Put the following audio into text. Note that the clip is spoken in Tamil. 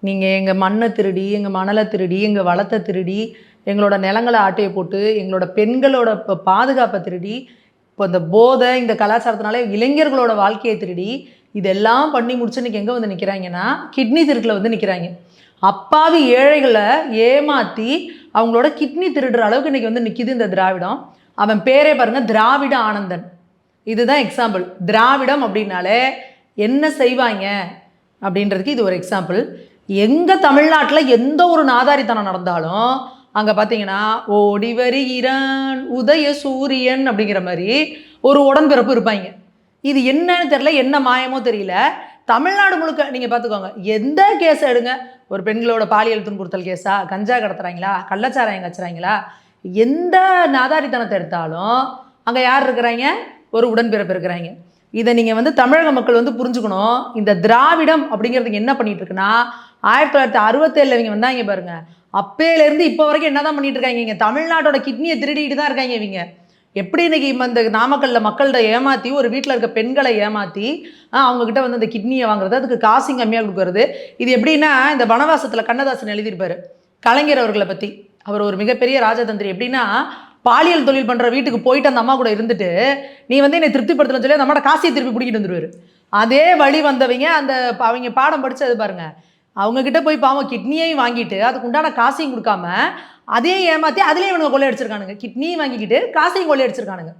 நீங்கள் எங்கள் மண்ணை திருடி, எங்கள் மணலை திருடி, எங்கள் வளத்தை திருடி, எங்களோட நிலங்களை ஆட்டையை போட்டு, எங்களோட பெண்களோட பாதுகாப்பை திருடி, இப்போ இந்த போதை, இந்த கலாச்சாரத்தினால இளைஞர்களோட வாழ்க்கையை திருடி, இதெல்லாம் பண்ணி முடிச்சு இன்றைக்கி எங்கே வந்து நிற்கிறாங்கன்னா, கிட்னி திருட்டில் வந்து நிற்கிறாங்க. அப்பாவி ஏழைகளை ஏமாற்றி அவங்களோட கிட்னி திருடுற அளவுக்கு இன்றைக்கி வந்து நிற்கிது இந்த திராவிடம். அவன் பேரே பாருங்கள், திராவிட ஆனந்தன். இதுதான் எக்ஸாம்பிள். திராவிடம் அப்படின்னாலே என்ன செய்வாங்க அப்படின்றதுக்கு இது ஒரு எக்ஸாம்பிள். எங்கள் தமிழ்நாட்டில் எந்த ஒரு நாதாரித்தனம் நடந்தாலும் அங்கே பார்த்தீங்கன்னா ஓடி வருகிறான் உதய சூரியன் அப்படிங்கிற மாதிரி ஒரு உடன்பிறப்பு இருப்பாங்க. இது என்னன்னு தெரியல, என்ன மாயமோ தெரியல. தமிழ்நாடு முழுக்க நீங்கள் பார்த்துக்கோங்க, எந்த கேஸை எடுங்க, ஒரு பெண்களோட பாலியல் துன்புறுத்தல் கேஸா, கஞ்சா கடத்துறாங்களா, கள்ளச்சாராயம் கச்சுறாங்களா, எந்த நாதாரித்தனத்தை எடுத்தாலும் அங்கே யார் இருக்கிறாங்க? ஒரு உடன்பிறப்பு இருக்கிறாங்க. இதை நீங்கள் வந்து தமிழக மக்கள் வந்து புரிஞ்சுக்கணும். இந்த திராவிடம் அப்படிங்கிறதுக்கு என்ன பண்ணிட்டு இருக்குன்னா, 1967 இவங்க வந்தாங்க பாருங்க, அப்பேலேருந்து இப்போ வரைக்கும் என்ன தான் பண்ணிட்டு இருக்காங்க? இங்கே தமிழ்நாட்டோட கிட்னியை திருடிட்டு தான் இருக்காங்க இவங்க. எப்படி இன்னைக்கு இந்த நாமக்கல்ல மக்கள்கிட்ட ஏமாற்றி, ஒரு வீட்டில் இருக்க பெண்களை ஏமாற்றி அவங்கக்கிட்ட வந்து அந்த கிட்னியை வாங்குறது, அதுக்கு காசும் கம்மியாக கொடுக்குறது. இது எப்படின்னா, இந்த வனவாசத்தில் கண்ணதாசன் எழுதியிருப்பார் கலைஞர் அவர்களை பற்றி. அவர் ஒரு மிகப்பெரிய ராஜதந்திரி. எப்படின்னா, பாலியல் தொழில் பண்ணுற வீட்டுக்கு போயிட்டு அந்த அம்மா கூட இருந்துட்டு, நீ வந்து என்னை திருப்திப்படுத்தணும்னு சொல்லி அந்த அம்மாட்ட காசியை திருப்பி பிடிக்கிட்டு வந்துடுவார். அதே வழி வந்தவங்க அவங்க பாடம் படித்தது பாருங்கள், அவங்கக்கிட்ட போய் பாவம் கிட்னியையும் வாங்கிட்டு அதுக்கு உண்டான காசையும் கொடுக்காம அதையும் ஏமாற்றி அதுலேயும் இவனுங்க கொள்ளையடிச்சிருக்கானுங்க. கிட்னியும் வாங்கிக்கிட்டு காசையும் கொள்ளையடிச்சிருக்கானுங்க.